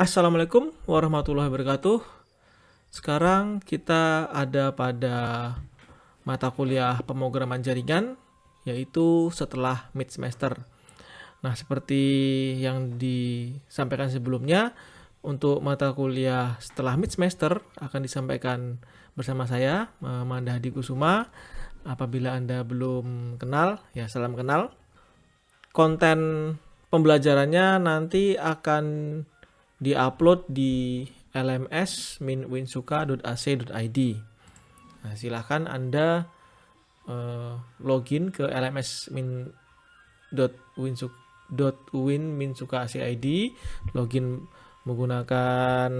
Assalamualaikum warahmatullahi wabarakatuh. Sekarang kita ada pada mata kuliah pemrograman jaringan, yaitu setelah mid semester. Nah, seperti yang disampaikan sebelumnya, untuk mata kuliah setelah mid semester akan disampaikan bersama saya, Manda Hadi Kusuma. Apabila Anda belum kenal, ya salam kenal. Konten pembelajarannya nanti akan diupload di lms-winsuka.ac.id. Nah, silahkan Anda login ke lms.winsuka.ac.id, login menggunakan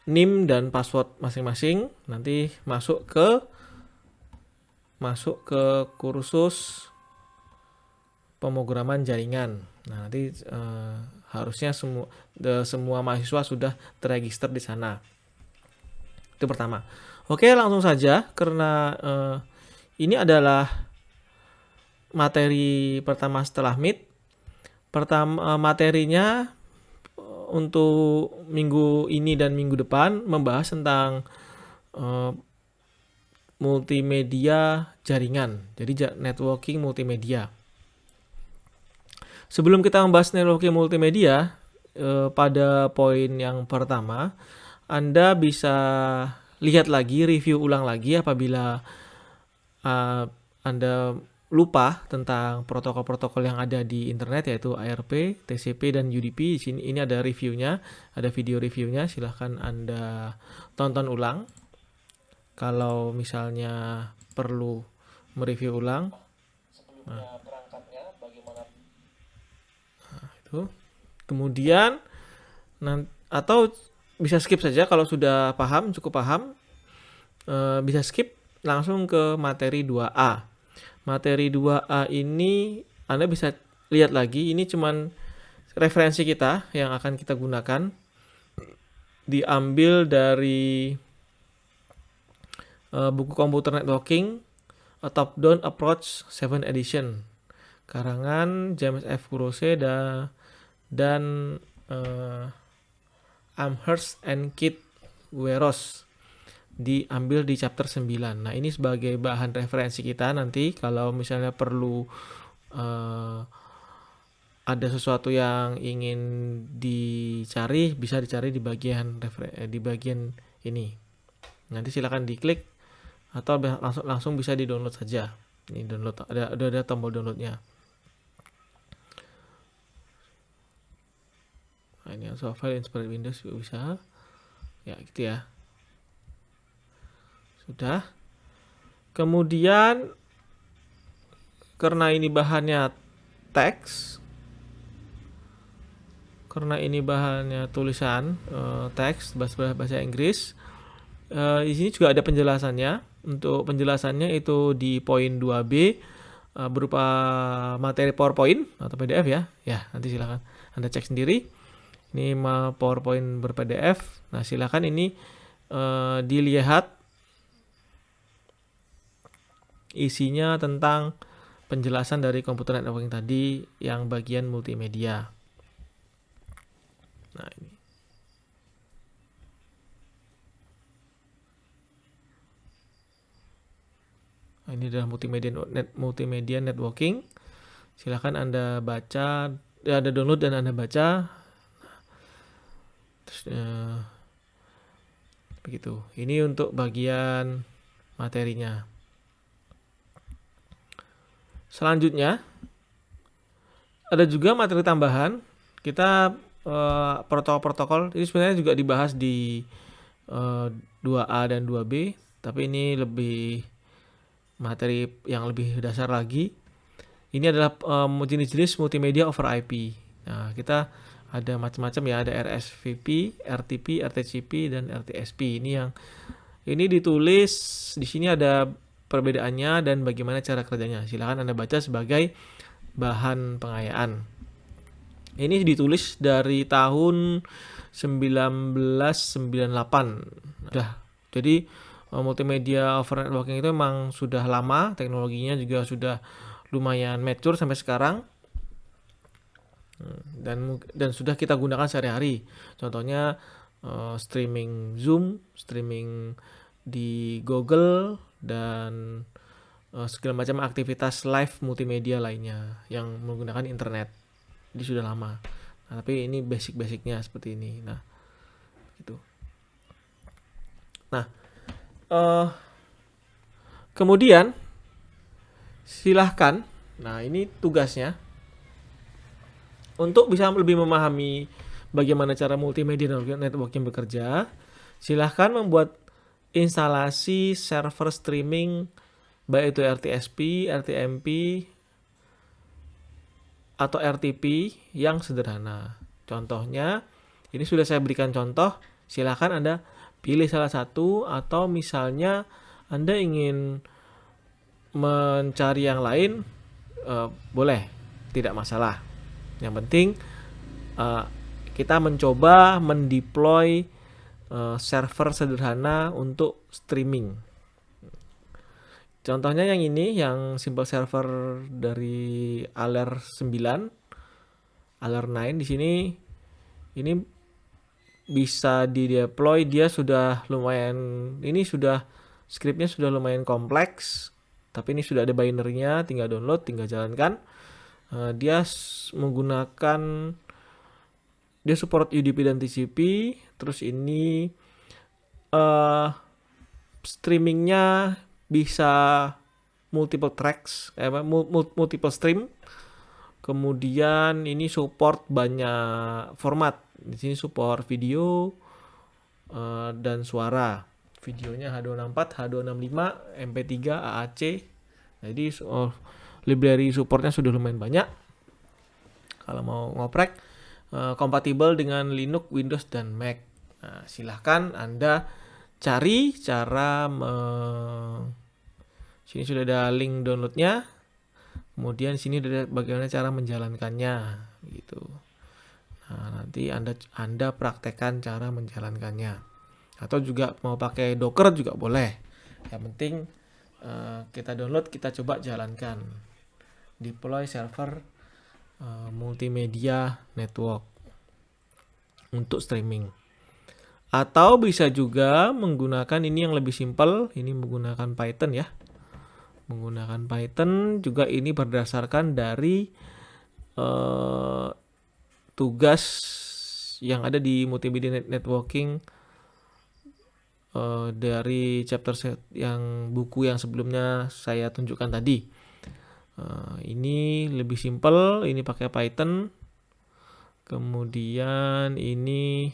NIM dan password masing-masing. Nanti masuk ke kursus pemrograman jaringan. Nah, nanti harusnya semua mahasiswa sudah terregister di sana. Itu pertama. Oke, langsung saja karena ini adalah materi pertama setelah MIT. Materinya untuk minggu ini dan minggu depan membahas tentang multimedia jaringan. Jadi networking multimedia. Sebelum kita membahas networking multimedia, pada poin yang pertama, Anda bisa lihat lagi, review ulang lagi apabila Anda lupa tentang protokol-protokol yang ada di internet, yaitu ARP, TCP, dan UDP. Di sini ini ada reviewnya, ada video reviewnya. Silahkan Anda tonton ulang. Kalau misalnya perlu mereview ulang. Kemudian atau bisa skip saja kalau sudah paham, cukup paham, bisa skip langsung ke materi 2A. Materi 2A ini Anda bisa lihat lagi, ini cuman referensi kita yang akan kita gunakan, diambil dari buku Computer Networking, A Top-Down Approach 7 Edition, karangan James F. Kurose dan Amherst and Kit Weros, diambil di chapter 9. Nah, ini sebagai bahan referensi kita nanti kalau misalnya perlu ada sesuatu yang ingin dicari, bisa dicari di bagian ini. Nanti silakan diklik atau langsung bisa di-download saja. Ini download, ada tombol downloadnya. Nah, ini software inspired Windows juga bisa. Ya, gitu ya. Sudah. Kemudian karena ini bahannya teks, karena ini bahannya tulisan teks bahasa Inggris, di sini juga ada penjelasannya. Untuk penjelasannya itu di poin 2B berupa materi PowerPoint atau PDF ya. Ya, nanti silakan Anda cek sendiri. Ini PowerPoint ber-PDF. Nah, silakan ini dilihat isinya tentang penjelasan dari computer networking tadi yang bagian multimedia. Nah, ini. Nah, ini adalah multimedia networking. Silakan Anda baca, ada download dan Anda baca. Terus begitu. Ini untuk bagian materinya. Selanjutnya ada juga materi tambahan. Kita protokol-protokol ini sebenarnya juga dibahas di 2A dan 2B, tapi ini lebih materi yang lebih dasar lagi. Ini adalah jenis-jenis multimedia over IP. Nah, kita ada macam-macam ya, ada RSVP, RTP, RTCP, dan RTSP. Ini ditulis di sini, ada perbedaannya dan bagaimana cara kerjanya. Silakan Anda baca sebagai bahan pengayaan. Ini ditulis dari tahun 1998. Jadi multimedia over networking itu memang sudah lama, teknologinya juga sudah lumayan mature sampai sekarang. dan sudah kita gunakan sehari-hari. Contohnya streaming Zoom, streaming di Google, dan segala macam aktivitas live multimedia lainnya yang menggunakan internet. Jadi sudah lama. Nah, tapi ini basic-basicnya seperti ini. Nah, gitu. Nah, kemudian silahkan. Nah, ini tugasnya untuk bisa lebih memahami bagaimana cara multimedia networking bekerja. Silahkan membuat instalasi server streaming, baik itu RTSP, RTMP, atau RTP yang sederhana. Contohnya, ini sudah saya berikan contoh. Silakan Anda pilih salah satu, atau misalnya Anda ingin mencari yang lain, boleh, tidak masalah. Yang penting kita mencoba mendeploy server sederhana untuk streaming. Contohnya yang ini, yang simple server dari Aler 9, Aler 9 di sini. Ini bisa di-deploy, dia sudah lumayan, ini sudah scriptnya sudah lumayan kompleks, tapi ini sudah ada binary-nya, tinggal download, tinggal jalankan. Dia menggunakan, dia support UDP dan TCP, terus ini streamingnya bisa multiple tracks, multiple stream. Kemudian ini support banyak format. Di sini support video dan suara. Videonya H264, H265, MP3, AAC. Jadi library supportnya sudah lumayan banyak. Kalau mau ngoprek, kompatibel dengan Linux, Windows, dan Mac. Nah, silahkan Anda cari cara sini sudah ada link downloadnya. Kemudian sini ada bagaimana cara menjalankannya, gitu. Nah, nanti Anda praktekkan cara menjalankannya. Atau juga mau pakai Docker juga boleh. Yang penting kita download, kita coba jalankan. Deploy server multimedia network untuk streaming. Atau bisa juga menggunakan ini yang lebih simpel, ini menggunakan Python ya. Menggunakan Python juga, ini berdasarkan dari tugas yang ada di multimedia networking dari chapter yang buku yang sebelumnya saya tunjukkan tadi. Ini lebih simpel, ini pakai Python. Kemudian ini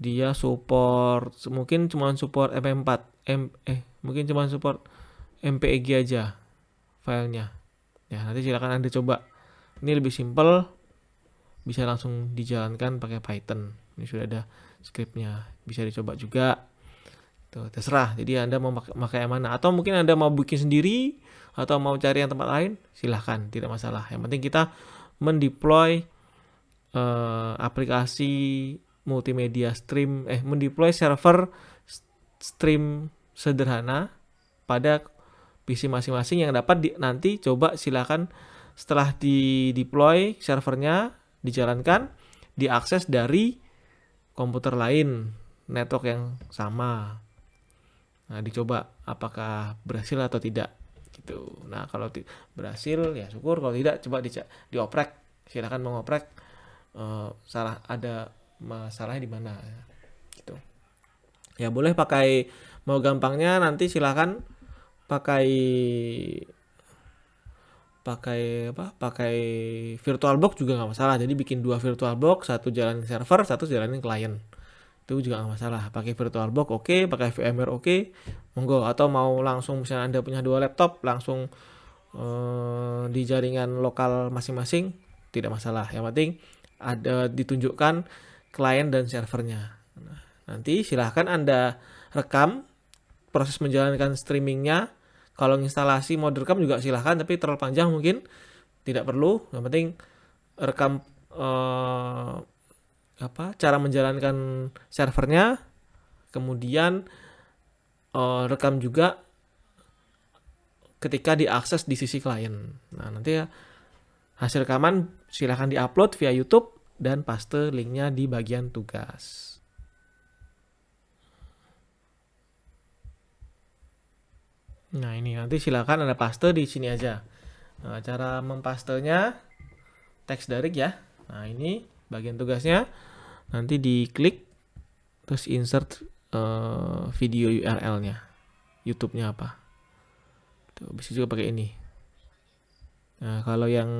dia support, mungkin cuma support MP4, mungkin cuma support MPEG aja filenya. Ya, nanti silakan Anda coba. Ini lebih simpel, bisa langsung dijalankan pakai Python. Ini sudah ada scriptnya, bisa dicoba juga. Tuh, terserah. Jadi Anda mau pakai yang mana, atau mungkin Anda mau bikin sendiri atau mau cari yang tempat lain, silahkan, tidak masalah. Yang penting kita mendeploy aplikasi multimedia stream, mendeploy server stream sederhana pada PC masing-masing yang dapat nanti coba silakan setelah di deploy servernya, dijalankan, diakses dari komputer lain, network yang sama. Nah, dicoba apakah berhasil atau tidak gitu. Nah, kalau berhasil ya syukur, kalau tidak coba dioprek. Silakan mengoprek ada masalahnya di mana gitu. Ya boleh pakai, mau gampangnya nanti silakan pakai VirtualBox juga nggak masalah. Jadi bikin 2 VirtualBox, satu jalanin server, satu jalanin klien. Itu juga nggak masalah. Pakai VirtualBox oke, pakai VMware oke, monggo. Atau mau langsung misalnya Anda punya 2 laptop, langsung di jaringan lokal masing-masing, tidak masalah. Yang penting ada ditunjukkan klien dan servernya. Nah, nanti silahkan Anda rekam proses menjalankan streamingnya. Kalau instalasi mau direkam juga silahkan, tapi terlalu panjang mungkin tidak perlu. Yang penting rekam cara menjalankan servernya, kemudian rekam juga ketika diakses di sisi klien. Nah, nanti hasil rekaman silahkan diupload via YouTube dan paste linknya di bagian tugas. Nah ini nanti silakan Anda paste di sini aja. Nah, cara mempastenya teks direct ya. Nah ini bagian tugasnya, nanti diklik terus insert video URL-nya, YouTube-nya apa. Tuh, bisa juga pakai ini. Nah kalau yang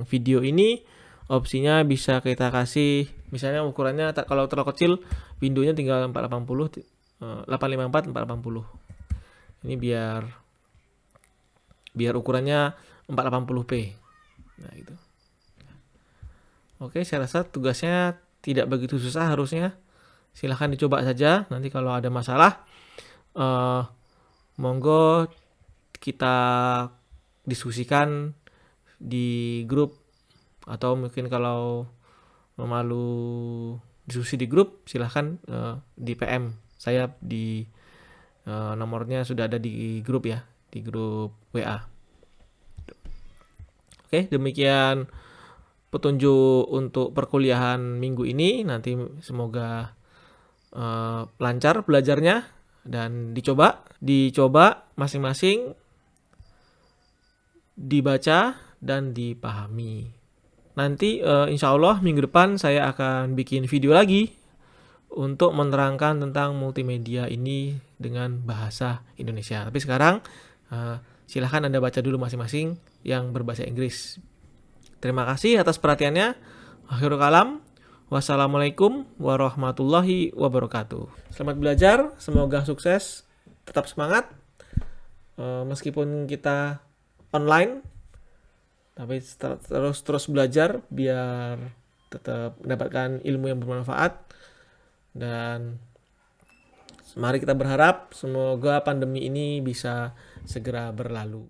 video ini opsinya bisa kita kasih, misalnya ukurannya kalau terlalu kecil, windownya tinggal 480, 854 480. Ini biar ukurannya 480p. Nah gitu. Oke, saya rasa tugasnya tidak begitu susah harusnya. Silahkan dicoba saja. Nanti kalau ada masalah, monggo kita diskusikan di grup, atau mungkin kalau malu diskusi di grup, silahkan di PM saya di nomornya sudah ada di grup ya, di grup WA. Oke, demikian petunjuk untuk perkuliahan minggu ini. Nanti semoga lancar belajarnya dan dicoba masing-masing, dibaca dan dipahami. Nanti insya Allah minggu depan saya akan bikin video lagi untuk menerangkan tentang multimedia ini dengan bahasa Indonesia. Tapi sekarang silahkan Anda baca dulu masing-masing yang berbahasa Inggris. Terima kasih atas perhatiannya. Akhirul kalam. Wassalamualaikum warahmatullahi wabarakatuh. Selamat belajar, semoga sukses, tetap semangat. Meskipun kita online, tapi terus belajar biar tetap mendapatkan ilmu yang bermanfaat. Dan mari kita berharap semoga pandemi ini bisa segera berlalu.